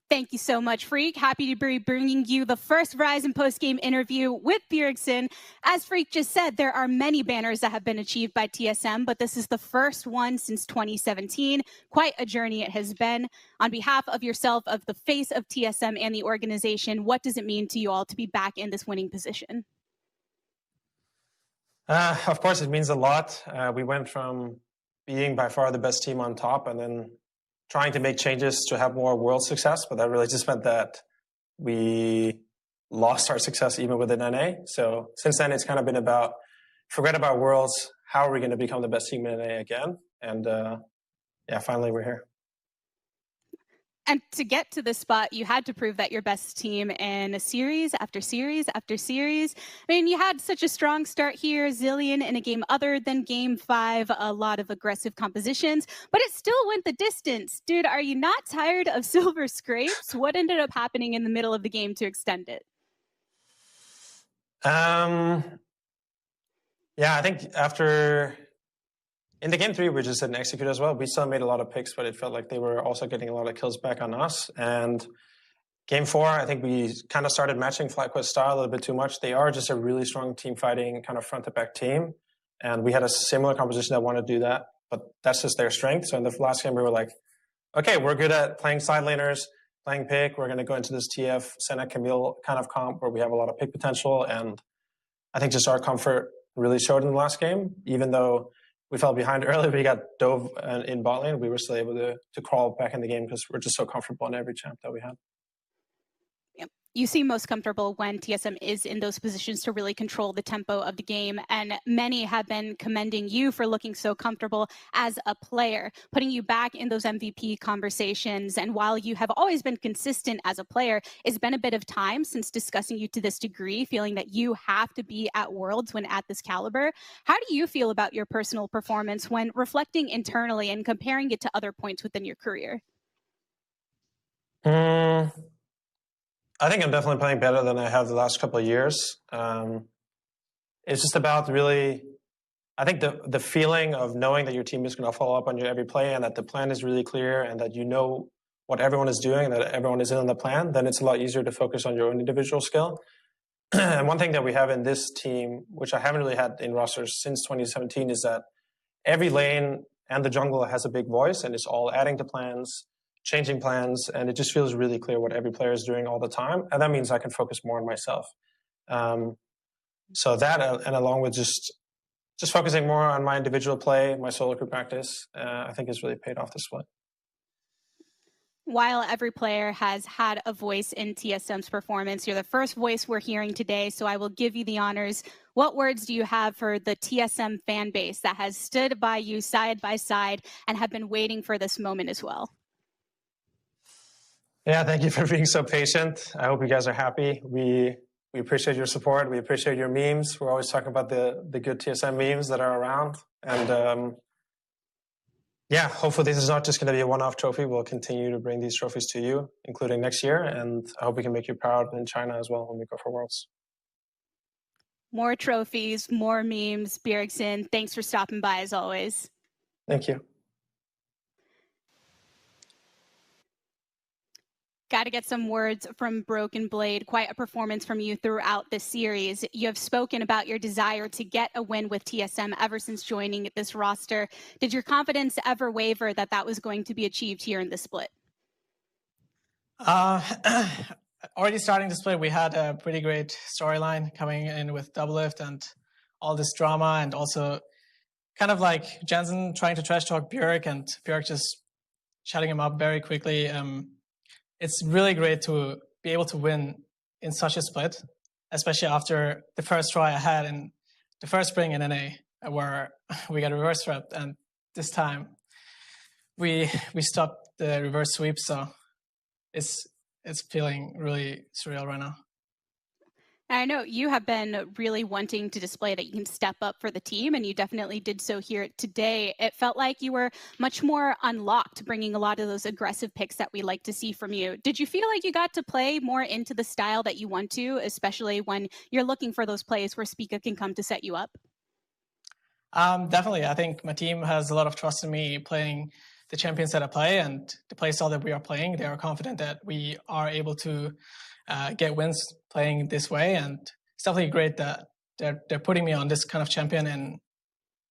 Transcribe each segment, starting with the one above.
Thank you so much, Freak. Happy to be bringing you the first Verizon post-game interview with Bjergsen. As Freak just said, there are many banners that have been achieved by TSM, but this is the first one since 2017. Quite a journey it has been. On behalf of yourself, of the face of TSM and the organization, what does it mean to you all to be back in this winning position? Of course, it means a lot. We went from being by far the best team on top and then trying to make changes to have more world success, but that really just meant that we lost our success even within NA. So since then, it's kind of been about, forget about worlds, how are we going to become the best team in NA again? And yeah, finally we're here. And to get to this spot, you had to prove that you're best team in a series after series after series. I mean, you had such a strong start here, Zillion in a game other than Game 5, a lot of aggressive compositions, but it still went the distance. Dude, are you not tired of silver scrapes? What ended up happening in the middle of the game to extend it? Yeah, I think in the Game 3, we just didn't execute as well. We still made a lot of picks, but it felt like they were also getting a lot of kills back on us. And Game 4, I think we kind of started matching FlyQuest style a little bit too much. They are just a really strong team fighting kind of front-to-back team. And we had a similar composition that wanted to do that, but that's just their strength. So in the last game, we were like, okay, we're good at playing side laners, playing pick. We're going to go into this TF, Senna, Camille kind of comp where we have a lot of pick potential. And I think just our comfort really showed in the last game, even though we fell behind early. We got dove in bot lane. We were still able to crawl back in the game because we're just so comfortable in every champ that we had. Yep. You seem most comfortable when TSM is in those positions to really control the tempo of the game. And many have been commending you for looking so comfortable as a player, putting you back in those MVP conversations. And while you have always been consistent as a player, it's been a bit of time since discussing you to this degree, feeling that you have to be at Worlds when at this caliber. How do you feel about your personal performance when reflecting internally and comparing it to other points within your career? I think I'm definitely playing better than I have the last couple of years. It's just about really, I think the feeling of knowing that your team is going to follow up on your every play and that the plan is really clear and that you know what everyone is doing and that everyone is in on the plan, then it's a lot easier to focus on your own individual skill. And one thing that we have in this team, which I haven't really had in rosters since 2017, is that every lane and the jungle has a big voice and it's all adding to plans, changing plans, and it just feels really clear what every player is doing all the time. And that means I can focus more on myself. So that, and along with just focusing more on my individual play, my solo crew practice, I think has really paid off this split. While every player has had a voice in TSM's performance, you're the first voice we're hearing today, so I will give you the honors. What words do you have for the TSM fan base that has stood by you side by side and have been waiting for this moment as well? Yeah, thank you for being so patient. I hope you guys are happy. We appreciate your support. We appreciate your memes. We're always talking about the good TSM memes that are around. And yeah, hopefully this is not just going to be a one-off trophy. We'll continue to bring these trophies to you, including next year. And I hope we can make you proud in China as well when we go for Worlds. More trophies, more memes. Bjergsen, thanks for stopping by as always. Thank you. Got to get some words from Broken Blade. Quite a performance from you throughout this series. You have spoken about your desire to get a win with TSM ever since joining this roster. Did your confidence ever waver that that was going to be achieved here in the split? Already starting the split, we had a pretty great storyline coming in with Doublelift and all this drama, and also kind of like Jensen trying to trash talk Bjerg and Bjerg just shutting him up very quickly. It's really great to be able to win in such a split, especially after the first try I had in the first spring in NA, where we got reverse swept, and this time we stopped the reverse sweep. So it's feeling really surreal right now. I know you have been really wanting to display that you can step up for the team, and you definitely did so here today. It felt like you were much more unlocked, bringing a lot of those aggressive picks that we like to see from you. Did you feel like you got to play more into the style that you want to, especially when you're looking for those plays where Spica can come to set you up? Definitely. I think my team has a lot of trust in me playing the champions that I play and the playstyle that we are playing. They are confident that we are able to get wins playing this way, and it's definitely great that they're putting me on this kind of champion in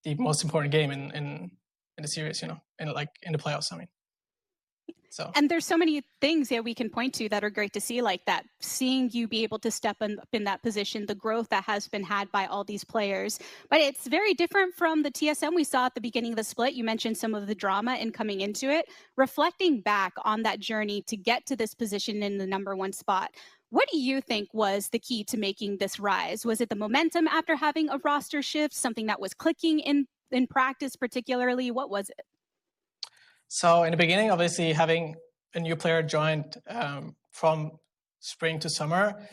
the most important game in the series, in the playoffs. I mean, so. And there's so many things that we can point to that are great to see, like that, seeing you be able to step up in that position, the growth that has been had by all these players. But it's very different from the TSM we saw at the beginning of the split. You mentioned some of the drama in coming into it. Reflecting back on that journey to get to this position in the #1 spot, what do you think was the key to making this rise? Was it the momentum after having a roster shift, something that was clicking in practice particularly? What was it? So in the beginning, obviously, having a new player joined from spring to summer,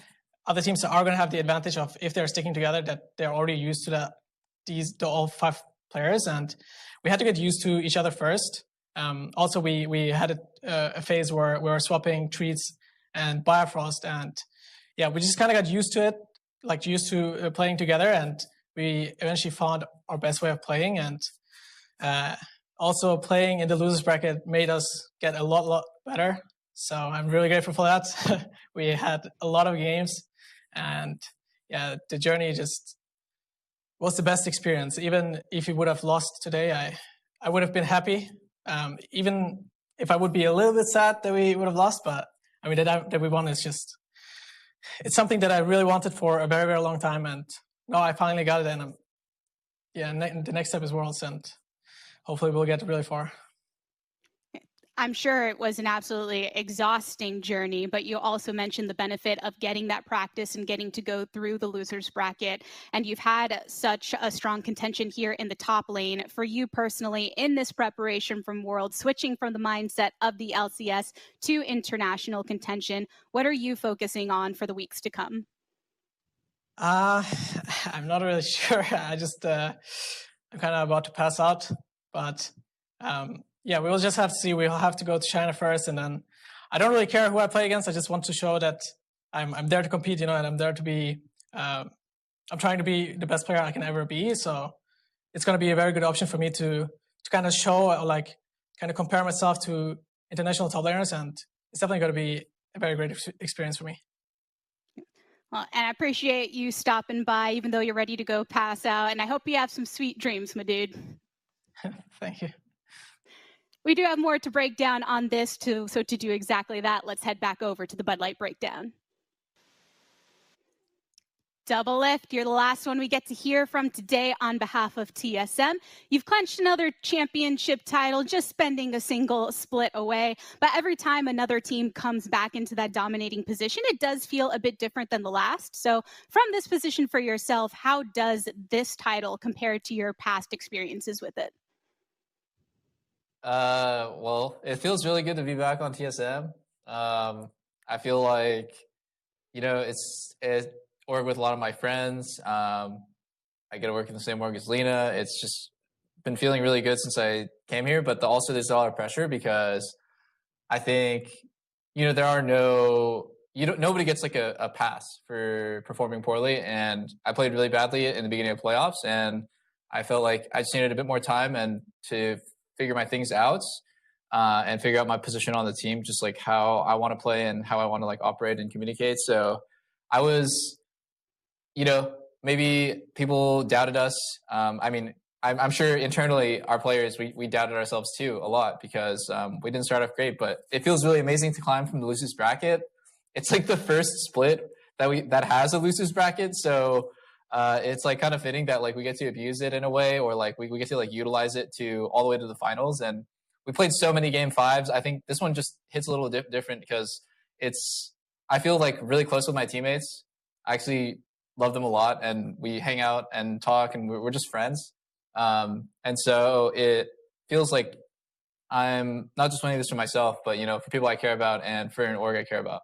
other teams are going to have the advantage of, if they're sticking together, that they're already used to all 5 players, and we had to get used to each other first. Also, we had a phase where we were swapping treats and Bifrost, and yeah, we just kind of got used to it, like used to playing together, and we eventually found our best way of playing. And also, playing in the losers bracket made us get a lot better. So I'm really grateful for that. We had a lot of games, and yeah, the journey just was the best experience. Even if we would have lost today, I would have been happy. Even if I would be a little bit sad that we would have lost, but I mean that we won is just, it's something that I really wanted for a very, very long time, and now I finally got it. And the next step is Worlds, and hopefully we'll get really far. I'm sure it was an absolutely exhausting journey, but you also mentioned the benefit of getting that practice and getting to go through the losers bracket. And you've had such a strong contention here in the top lane. For you personally, in this preparation from Worlds, switching from the mindset of the LCS to international contention, what are you focusing on for the weeks to come? I'm not really sure. I'm kind of about to pass out, but yeah, we will just have to see. We'll have to go to China first, and then I don't really care who I play against. I just want to show that I'm there to compete, and I'm there to be. I'm trying to be the best player I can ever be. So it's going to be a very good option for me to kind of show, like, kind of compare myself to international top laners, and it's definitely going to be a very great experience for me. Well, and I appreciate you stopping by, even though you're ready to go pass out. And I hope you have some sweet dreams, my dude. Thank you. We do have more to break down on this, too. So to do exactly that, let's head back over to the Bud Light breakdown. Doublelift, you're the last one we get to hear from today on behalf of TSM. You've clinched another championship title, just spending a single split away. But every time another team comes back into that dominating position, it does feel a bit different than the last. So from this position for yourself, how does this title compare to your past experiences with it? Well, it feels really good to be back on TSM. I feel like, it work with a lot of my friends. I get to work in the same org as Lena. It's just been feeling really good since I came here, but also there's a lot of pressure because I think, nobody gets like a pass for performing poorly. And I played really badly in the beginning of playoffs, and I felt like I just needed a bit more time and to figure my things out and figure out my position on the team, just like how I want to play and how I want to like operate and communicate. So I was, maybe people doubted us. I'm sure internally our players, we doubted ourselves too a lot because we didn't start off great, but it feels really amazing to climb from the losers bracket. It's like the first split that has a losers bracket. So it's like kind of fitting that like we get to abuse it in a way, or like we get to like utilize it to all the way to the finals. And we played so many game 5s. I think this one just hits a little different because I feel like really close with my teammates. I actually love them a lot, and we hang out and talk, and we're just friends. And so it feels like I'm not just winning this for myself, but for people I care about and for an org I care about.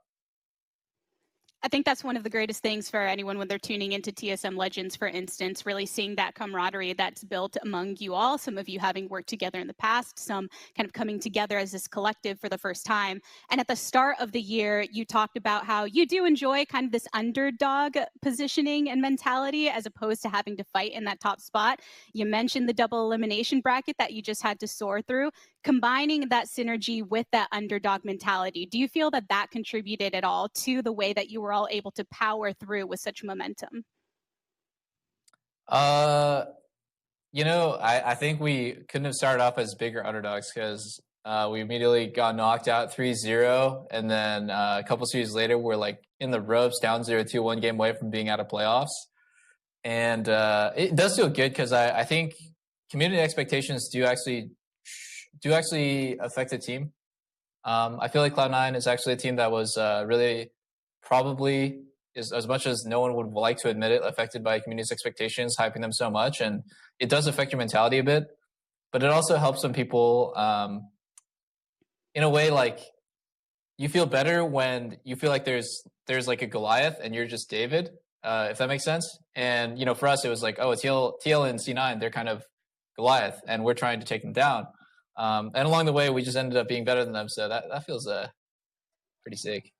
I think that's one of the greatest things for anyone when they're tuning into TSM Legends, for instance, really seeing that camaraderie that's built among you all, some of you having worked together in the past, some kind of coming together as this collective for the first time. And at the start of the year, you talked about how you do enjoy kind of this underdog positioning and mentality as opposed to having to fight in that top spot. You mentioned the double elimination bracket that you just had to soar through. combining that synergy with that underdog mentality, do you feel that that contributed at all to the way that you were all able to power through with such momentum? I think we couldn't have started off as bigger underdogs because we immediately got knocked out 3-0. And then a couple series later, we're like in the ropes, down 0-2, one game away from being out of playoffs. And it does feel good because I think community expectations do actually affect the team. I feel like Cloud9 is actually a team that was really probably, as much as no one would like to admit it, affected by community's expectations, hyping them so much. And it does affect your mentality a bit, but it also helps some people in a way, like you feel better when you feel like there's like a Goliath and you're just David, if that makes sense. And, for us, it was like, oh, TL and C9, they're kind of Goliath and we're trying to take them down. And along the way, we just ended up being better than them. So that feels pretty sick.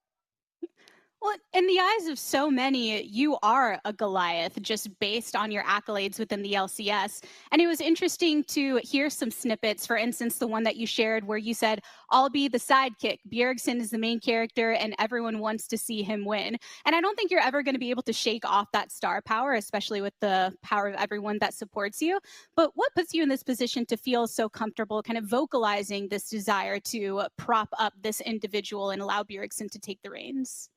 Well, in the eyes of so many, you are a Goliath just based on your accolades within the LCS. And it was interesting to hear some snippets. For instance, the one that you shared where you said, I'll be the sidekick. Bjergsen is the main character and everyone wants to see him win. And I don't think you're ever going to be able to shake off that star power, especially with the power of everyone that supports you. But what puts you in this position to feel so comfortable kind of vocalizing this desire to prop up this individual and allow Bjergsen to take the reins?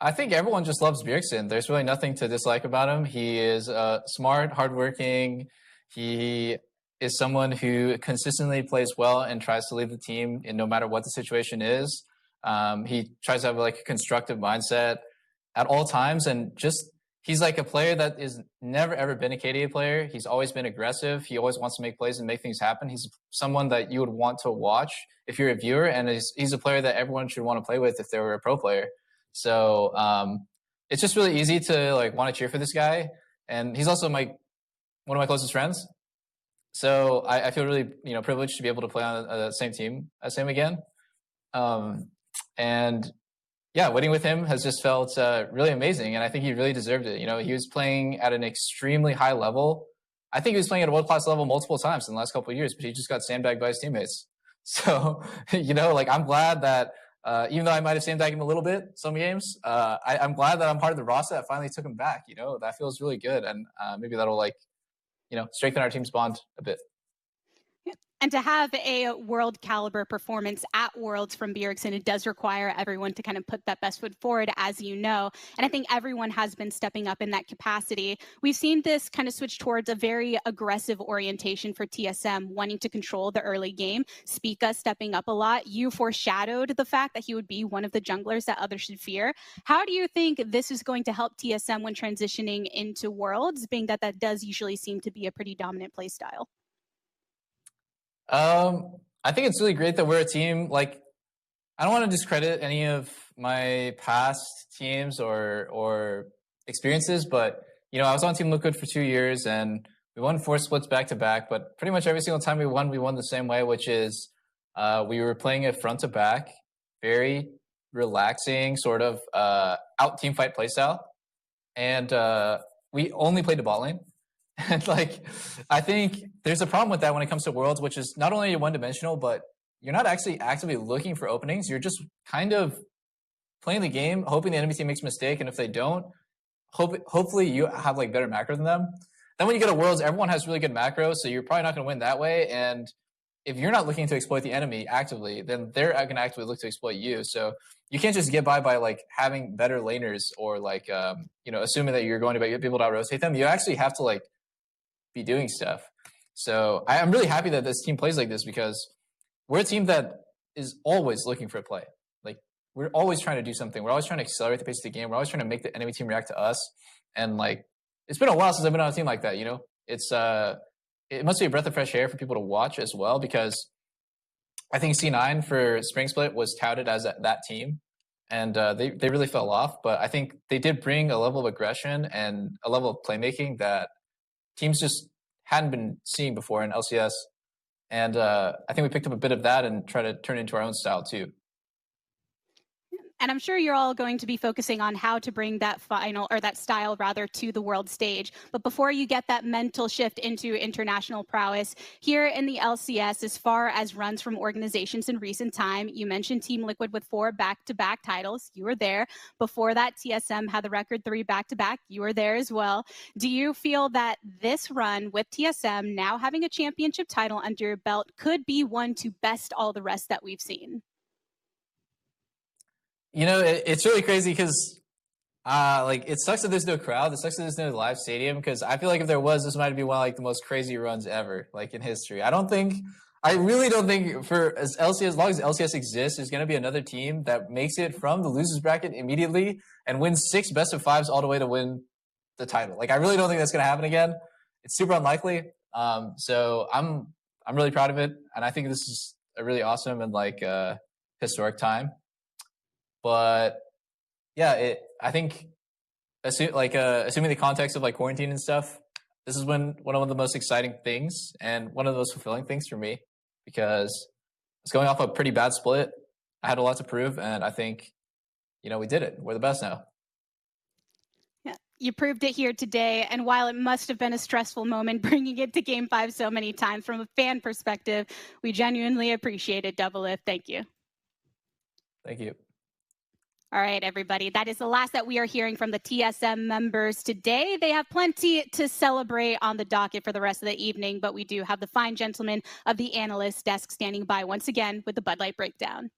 I think everyone just loves Bjergsen. There's really nothing to dislike about him. He is smart, hardworking. He is someone who consistently plays well and tries to lead the team in no matter what the situation is. He tries to have like a constructive mindset at all times, and just he's like a player that is never ever been a KDA player. He's always been aggressive. He always wants to make plays and make things happen. He's someone that you would want to watch if you're a viewer, and he's a player that everyone should want to play with if they were a pro player. So it's just really easy to like want to cheer for this guy, and he's also one of my closest friends. So I feel really privileged to be able to play on the same team as him again. And yeah, winning with him has just felt really amazing, and I think he really deserved it. He was playing at an extremely high level. I think he was playing at a world-class level multiple times in the last couple of years, but he just got sandbagged by his teammates. So I'm glad that. Even though I might have sandbagged him a little bit some games, I'm glad that I'm part of the roster that finally took him back. That feels really good, and maybe that'll strengthen our team's bond a bit. And to have a world caliber performance at Worlds from Bjergsen, it does require everyone to kind of put that best foot forward, as you know. And I think everyone has been stepping up in that capacity. We've seen this kind of switch towards a very aggressive orientation for TSM, wanting to control the early game. Spica stepping up a lot. You foreshadowed the fact that he would be one of the junglers that others should fear. How do you think this is going to help TSM when transitioning into Worlds, being that that does usually seem to be a pretty dominant play style? I think it's really great that we're a team. Like, I don't want to discredit any of my past teams or experiences, but I was on Team Liquid for 2 years and we won 4 splits back to back. But pretty much every single time we won the same way, which is we were playing a front to back, very relaxing sort of out team fight playstyle, and we only played the bot lane. And I think there's a problem with that when it comes to Worlds, which is not only are you one-dimensional, but you're not actually actively looking for openings. You're just kind of playing the game, hoping the enemy team makes a mistake, and if they don't, hopefully you have better macro than them. Then when you go to Worlds, everyone has really good macro, so you're probably not going to win that way. And if you're not looking to exploit the enemy actively, then they're going to actively look to exploit you. So you can't just get by having better laners or assuming that you're going to be able to out-rotate them. You actually have to be doing stuff. So I'm really happy that this team plays like this because we're a team that is always looking for a play. We're always trying to do something. We're always trying to accelerate the pace of the game. We're always trying to make the enemy team react to us. And it's been a while since I've been on a team like that. It's it must be a breath of fresh air for people to watch as well, because I think C9 for Spring Split was touted as that team, and they really fell off. But I think they did bring a level of aggression and a level of playmaking that teams just hadn't been seeing before in LCS. And I think we picked up a bit of that and try to turn it into our own style too. And I'm sure you're all going to be focusing on how to bring that final, or that style rather, to the world stage. But before you get that mental shift into international prowess, here in the LCS, as far as runs from organizations in recent time, you mentioned Team Liquid with 4 back-to-back titles. You were there. Before that, TSM had the record 3 back-to-back. You were there as well. Do you feel that this run with TSM now having a championship title under your belt could be one to best all the rest that we've seen? You know, it's really crazy because like, it sucks that there's no crowd. It sucks that there's no live stadium, because I feel like if there was, this might be one of like the most crazy runs ever, like in history. I really don't think for as long as LCS exists, there's going to be another team that makes it from the losers bracket immediately and wins 6 best of 5s all the way to win the title. Like, I really don't think that's going to happen again. It's super unlikely. So I'm really proud of it, and I think this is a really awesome and like historic time. But yeah, I think assuming the context of like quarantine and stuff, this is one of the most exciting things and one of the most fulfilling things for me, because it's going off a pretty bad split. I had a lot to prove, and I think, we did it. We're the best now. Yeah, you proved it here today, and while it must have been a stressful moment bringing it to Game 5 so many times, from a fan perspective, we genuinely appreciate it, Doublelift. Thank you. Thank you. All right, everybody. That is the last that we are hearing from the TSM members today. They have plenty to celebrate on the docket for the rest of the evening, but we do have the fine gentlemen of the analyst desk standing by once again with the Bud Light Breakdown.